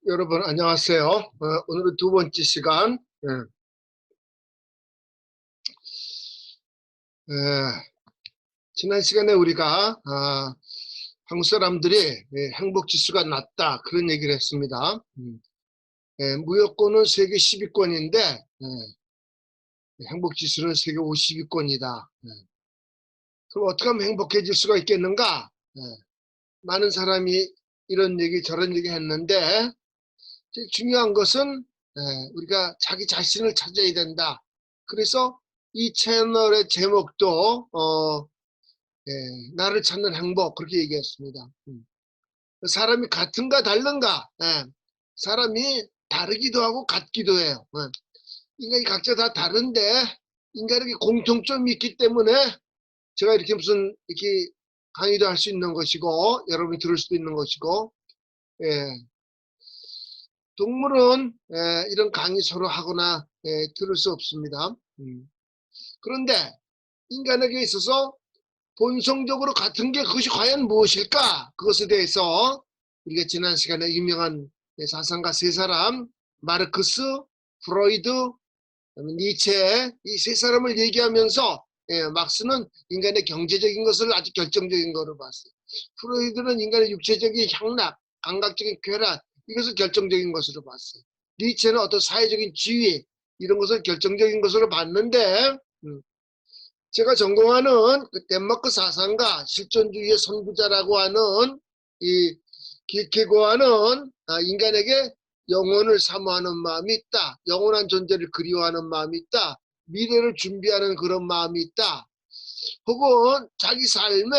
여러분 안녕하세요. 오늘은 두 번째 시간. 지난 시간에 우리가 한국 사람들이 행복 지수가 낮다 그런 얘기를 했습니다. 무역권은 세계 10위권인데 행복 지수는 세계 50위권이다. 그럼 어떻게 하면 행복해질 수가 있겠는가? 많은 사람이 이런 얘기 저런 얘기 했는데 제일 중요한 것은 우리가 자기 자신을 찾아야 된다. 그래서 이 채널의 제목도 나를 찾는 행복 그렇게 얘기했습니다. 사람이 같은가 다른가? 사람이 다르기도 하고 같기도 해요. 인간이 각자 다 다른데 인간에게 공통점이 있기 때문에 제가 이렇게 무슨 이렇게 강의도 할 수 있는 것이고 여러분이 들을 수도 있는 것이고 동물은 이런 강의 서로 하거나 들을 수 없습니다. 그런데 인간에게 있어서 본성적으로 같은 게 그것이 과연 무엇일까? 그것에 대해서 우리가 지난 시간에 유명한 사상가 세 사람 마르크스, 프로이드, 니체 이 세 사람을 얘기하면서 막스는 인간의 경제적인 것을 아주 결정적인 거로 봤어요. 프로이드는 인간의 육체적인 향락, 감각적인 쾌락 이것을 결정적인 것으로 봤어요. 니체는 어떤 사회적인 지위 이런 것을 결정적인 것으로 봤는데 제가 전공하는 그 덴마크 사상가 실존주의의 선구자라고 하는 이 길케고아는 인간에게 영혼을 사모하는 마음이 있다. 영원한 존재를 그리워하는 마음이 있다. 미래를 준비하는 그런 마음이 있다. 혹은 자기 삶에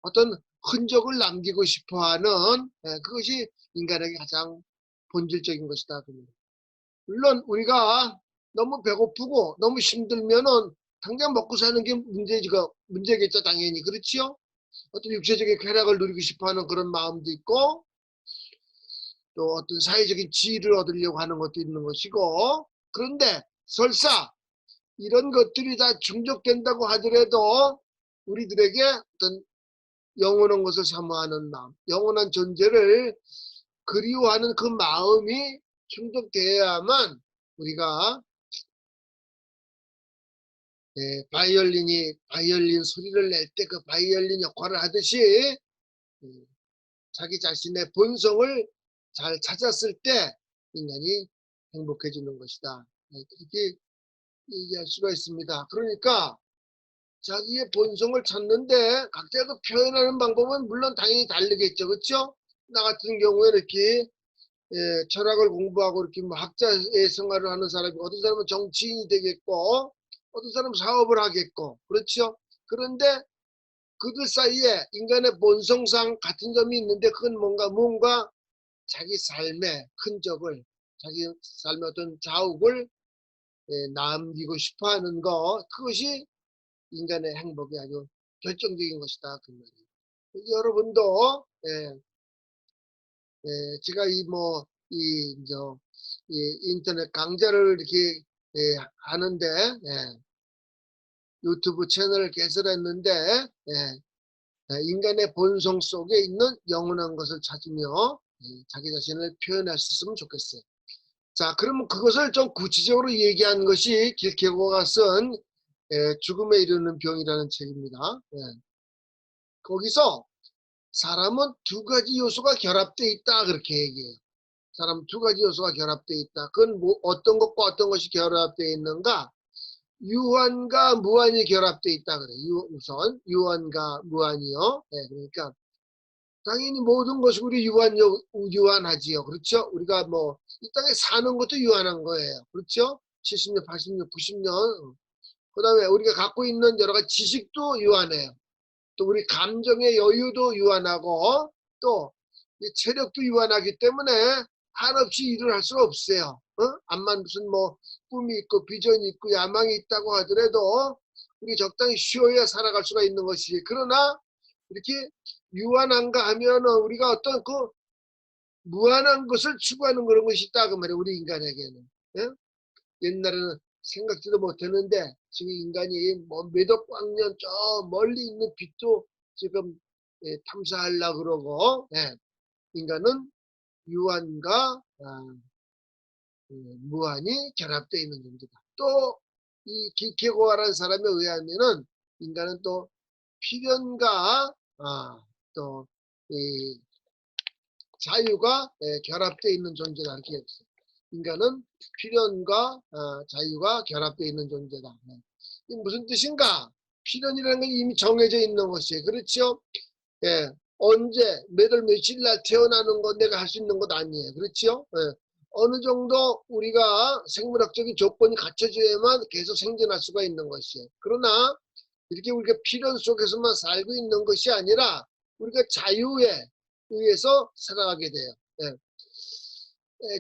어떤 흔적을 남기고 싶어하는 그것이 인간에게 가장 본질적인 것이다. 물론 우리가 너무 배고프고 너무 힘들면은 당장 먹고 사는 게 문제겠죠, 당연히. 그렇지요? 어떤 육체적인 쾌락을 누리고 싶어하는 그런 마음도 있고 또 어떤 사회적인 지위를 얻으려고 하는 것도 있는 것이고 그런데 설사 이런 것들이 다 충족된다고 하더라도 우리들에게 어떤 영원한 것을 사모하는 마음, 영원한 존재를 그리워하는 그 마음이 충족되어야만 우리가 바이올린 소리를 낼 때 그 바이올린 역할을 하듯이 자기 자신의 본성을 잘 찾았을 때 인간이 행복해지는 것이다. 그렇게 얘기할 수가 있습니다. 그러니까 자기의 본성을 찾는데 각자가 표현하는 방법은 물론 당연히 다르겠죠. 그렇죠? 나 같은 경우에는 이렇게 철학을 공부하고 이렇게 뭐 학자의 생활을 하는 사람이 어떤 사람은 정치인이 되겠고 어떤 사람은 사업을 하겠고 그렇죠? 그런데 그들 사이에 인간의 본성상 같은 점이 있는데 그건 뭔가 자기 삶의 흔적을 자기 삶의 어떤 자욱을 남기고 싶어하는 것 그것이 인간의 행복이 아주 결정적인 것이다 그 말이에요. 여러분도 제가 이 인터넷 강좌를 이렇게 하는데 유튜브 채널을 개설했는데 인간의 본성 속에 있는 영원한 것을 찾으며 자기 자신을 표현할 수 있으면 좋겠어요. 자, 그러면 그것을 좀 구체적으로 얘기한 것이 길케고가 쓴 죽음에 이르는 병이라는 책입니다. 거기서 사람은 두 가지 요소가 결합되어 있다 그렇게 얘기해요. 사람 두 가지 요소가 결합되어 있다. 그건 어떤 것과 어떤 것이 결합되어 있는가? 유한과 무한이 결합되어 있다 그래. 우선 유한과 무한이요. 그러니까 당연히 모든 것이 우리 유한하지요. 그렇죠? 우리가 뭐 이 땅에 사는 것도 유한한 거예요. 그렇죠? 70년, 80년, 90년. 그다음에 우리가 갖고 있는 여러 가지 지식도 유한해요. 또 우리 감정의 여유도 유한하고 또 체력도 유한하기 때문에 한없이 일을 할 수가 없어요. 암만 무슨 뭐 꿈이 있고 비전이 있고 야망이 있다고 하더라도 우리 적당히 쉬어야 살아갈 수가 있는 것이지. 그러나 이렇게 유한한가 하면은 우리가 어떤 그 무한한 것을 추구하는 그런 것이 있다 그 말이에요. 우리 인간에게는. 예? 옛날에는 생각지도 못했는데 지금 인간이 뭐 몇억 광년 저 멀리 있는 빛도 지금 탐사하려고 그러고 인간은 유한과 무한이 결합되어 있는 존재다. 또 이 키케고아라는 사람에 의하면은 인간은 또 필연과 또 이 자유가 결합되어 있는 존재다 이렇게 했어요. 인간은 필연과 자유가 결합되어 있는 존재다. 이게 무슨 뜻인가? 필연이라는 건 이미 정해져 있는 것이에요. 그렇죠? 예, 언제 몇 월 며칠 날 태어나는 건 내가 할 수 있는 것 아니에요. 그렇죠? 예, 어느 정도 우리가 생물학적인 조건이 갖춰져야만 계속 생존할 수가 있는 것이에요. 그러나 이렇게 우리가 필연 속에서만 살고 있는 것이 아니라 우리가 자유에 의해서 살아가게 돼요. 예.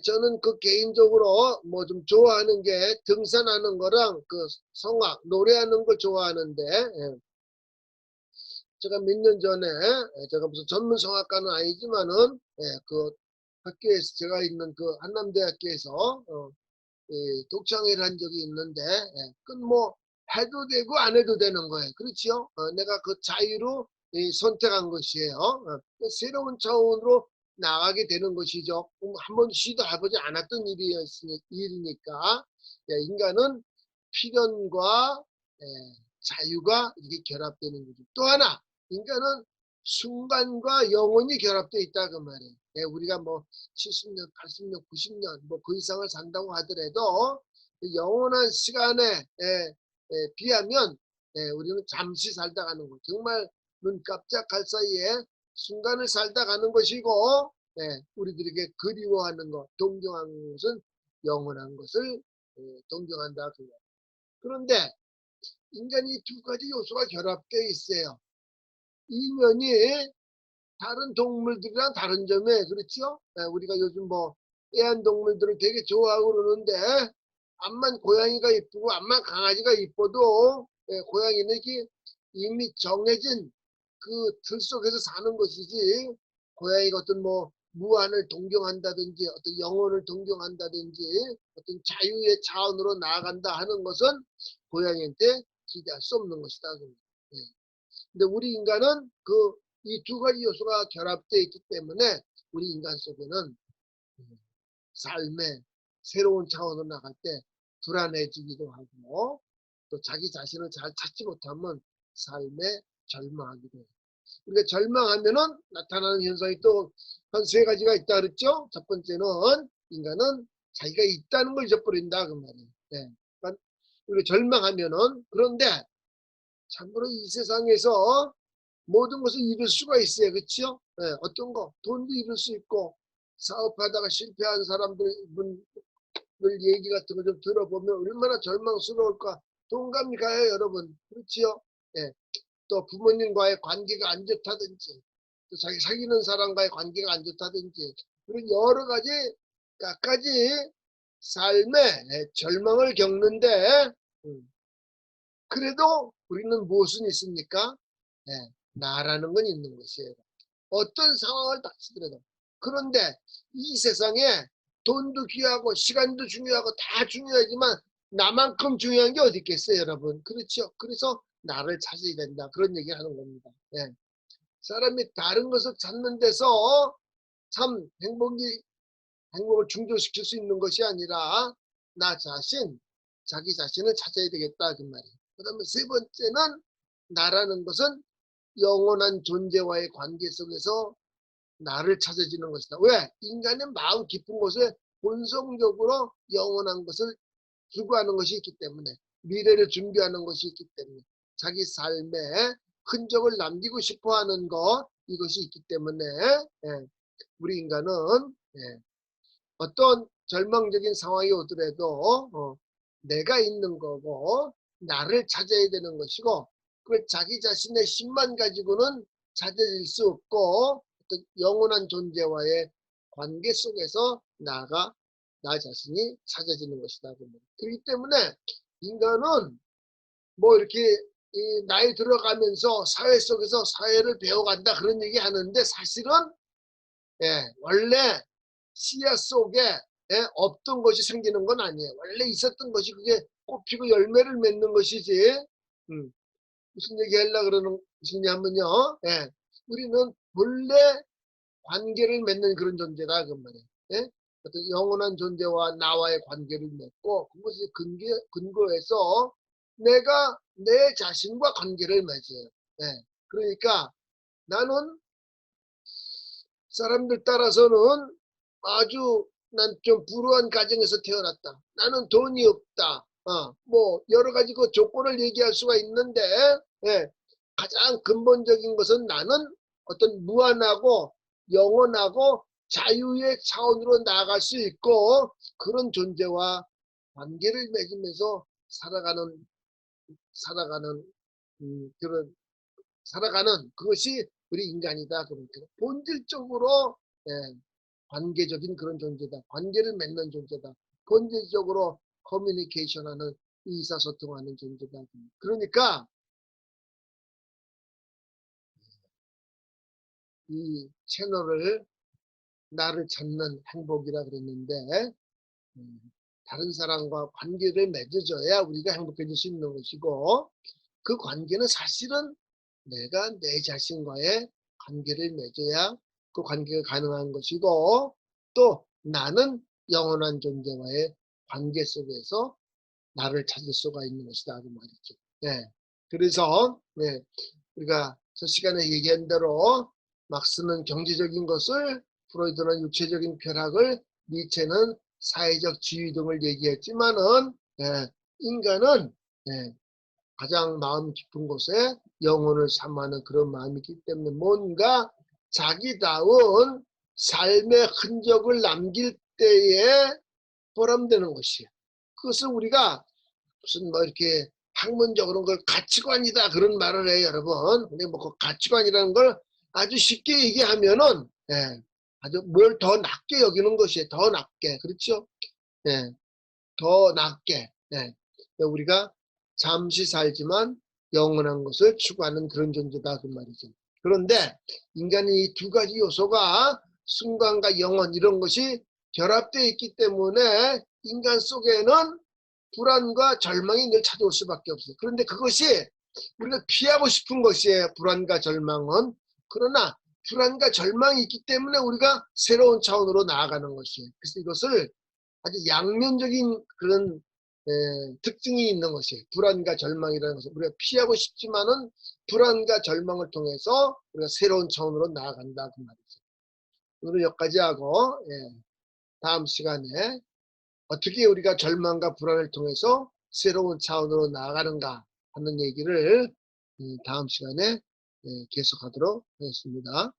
저는 그 개인적으로 뭐 좀 좋아하는 게 등산하는 거랑 그 성악, 노래하는 걸 좋아하는데, 제가 몇 년 전에, 제가 무슨 전문 성악가는 아니지만은, 그 학교에서, 제가 있는 그 한남대학교에서, 독창회를 한 적이 있는데, 그건 뭐 해도 되고 안 해도 되는 거예요. 그렇지요? 내가 그 자유로 선택한 것이에요. 새로운 차원으로 나가게 되는 것이죠. 한번 시도해보지 않았던 일이니까 인간은 필연과 자유가 이렇게 결합되는 거죠. 또 하나 인간은 순간과 영혼이 결합되어 있다 그 말이에요. 우리가 뭐 70년, 80년, 90년 뭐 그 이상을 산다고 하더라도 영원한 시간에 비하면 우리는 잠시 살다 가는 거. 정말 눈 깜짝할 사이에 순간을 살다 가는 것이고 우리들에게 그리워하는 것, 동경하는 것은 영원한 것을 동경한다. 그런데 인간이 두 가지 요소가 결합되어 있어요. 이면이 다른 동물들이랑 다른 점에 그렇죠? 우리가 요즘 뭐 애완동물들을 되게 좋아하고 그러는데 암만 고양이가 이쁘고 암만 강아지가 이뻐도 고양이는 이게 이미 정해진 그 틀 속에서 사는 것이지 고양이가 어떤 뭐 무한을 동경한다든지 어떤 영혼을 동경한다든지 어떤 자유의 차원으로 나아간다 하는 것은 고양이한테 기대할 수 없는 것이다. 예. 근데 우리 인간은 그 이 두 가지 요소가 결합되어 있기 때문에 우리 인간 속에는 삶의 새로운 차원으로 나갈 때 불안해지기도 하고 또 자기 자신을 잘 찾지 못하면 삶에 절망하기도 해요. 우리가 절망하면은 나타나는 현상이 또 한 세 가지가 있다 그랬죠? 첫 번째는 인간은 자기가 있다는 걸 잊어버린다 그 말이에요. 그러니까 우리가 절망하면은 그런데 참고로 이 세상에서 모든 것을 이룰 수가 있어요. 그렇죠? 어떤 거 돈도 이룰 수 있고 사업하다가 실패한 사람들 얘기 같은 거 좀 들어보면 얼마나 절망스러울까. 동감이 가요 여러분. 그렇지요? 또 부모님과의 관계가 안 좋다든지 또 자기 사귀는 사람과의 관계가 안 좋다든지 그런 여러 가지 갖가지 삶에 절망을 겪는데 그래도 우리는 무엇은 있습니까? 나라는 건 있는 것이에요. 어떤 상황을 닥치더라도. 그런데 이 세상에 돈도 귀하고 시간도 중요하고 다 중요하지만 나만큼 중요한 게 어디 있겠어요 여러분. 그렇죠. 그래서 나를 찾아야 된다 그런 얘기를 하는 겁니다. 사람이 다른 것을 찾는 데서 참 행복을 충족시킬 수 있는 것이 아니라 나 자신 자기 자신을 찾아야 되겠다 그 말이에요. 그 다음에 세 번째는 나라는 것은 영원한 존재와의 관계 속에서 나를 찾아지는 것이다. 왜? 인간의 마음 깊은 곳에 본성적으로 영원한 것을 추구하는 것이 있기 때문에 미래를 준비하는 것이 있기 때문에 자기 삶에 흔적을 남기고 싶어하는 것 이것이 있기 때문에 우리 인간은 어떤 절망적인 상황이 오더라도 내가 있는 거고 나를 찾아야 되는 것이고 그 자기 자신의 힘만 가지고는 찾아질 수 없고 어떤 영원한 존재와의 관계 속에서 나 자신이 찾아지는 것이다. 그렇기 때문에 인간은 뭐 이렇게 나이 들어가면서 사회 속에서 사회를 배워간다 그런 얘기 하는데 사실은 원래 씨앗 속에 없던 것이 생기는 건 아니에요. 원래 있었던 것이 그게 꽃피고 열매를 맺는 것이지. 무슨 얘기 하려고 그러는 것이냐면요. 우리는 본래 관계를 맺는 그런 존재다 그 말이에요. 예? 어떤 영원한 존재와 나와의 관계를 맺고 그것이 근거해서 내가 내 자신과 관계를 맺어요. 예. 그러니까 나는 사람들 따라서는 아주 난 좀 불우한 가정에서 태어났다. 나는 돈이 없다. 뭐 여러 가지 그 조건을 얘기할 수가 있는데 예, 가장 근본적인 것은 나는 어떤 무한하고 영원하고 자유의 차원으로 나아갈 수 있고 그런 존재와 관계를 맺으면서 살아가는 그런 살아가는 그것이 우리 인간이다. 그러니까 본질적으로 예, 관계적인 그런 존재다. 관계를 맺는 존재다. 본질적으로 커뮤니케이션하는 의사소통하는 존재다. 그러니까 이 채널을 나를 찾는 행복이라 그랬는데 다른 사람과 관계를 맺어줘야 우리가 행복해질 수 있는 것이고 그 관계는 사실은 내가 내 자신과의 관계를 맺어야 그 관계가 가능한 것이고 또 나는 영원한 존재와의 관계 속에서 나를 찾을 수가 있는 것이다 그 말이죠. 네. 그래서 우리가 저 시간에 얘기한 대로 막스는 경제적인 것을 프로이드는 육체적인 쾌락을 니체는 사회적 지위 등을 얘기했지만은 인간은 가장 마음 깊은 곳에 영혼을 삼하는 그런 마음이 있기 때문에 뭔가 자기다운 삶의 흔적을 남길 때에 보람되는 것이에요. 그것은 우리가 무슨 뭐 이렇게 학문적으로 그걸 가치관이다 그런 말을 해요, 여러분. 근데 뭐 그 가치관이라는 걸 아주 쉽게 얘기하면은 아주 뭘 더 낮게 여기는 것이에요. 더 낮게. 그렇죠? 더 낮게. 우리가 잠시 살지만 영원한 것을 추구하는 그런 존재다 그 말이죠. 그런데 인간이 이 두 가지 요소가 순간과 영원 이런 것이 결합되어 있기 때문에 인간 속에는 불안과 절망이 늘 찾아올 수밖에 없어요. 그런데 그것이 우리가 피하고 싶은 것이에요. 불안과 절망은. 그러나 불안과 절망이 있기 때문에 우리가 새로운 차원으로 나아가는 것이에요. 그래서 이것을 아주 양면적인 그런 특징이 있는 것이에요. 불안과 절망이라는 것은 우리가 피하고 싶지만은 불안과 절망을 통해서 우리가 새로운 차원으로 나아간다 그 말이죠. 오늘 여기까지 하고 다음 시간에 어떻게 우리가 절망과 불안을 통해서 새로운 차원으로 나아가는가 하는 얘기를 다음 시간에 계속하도록 하겠습니다.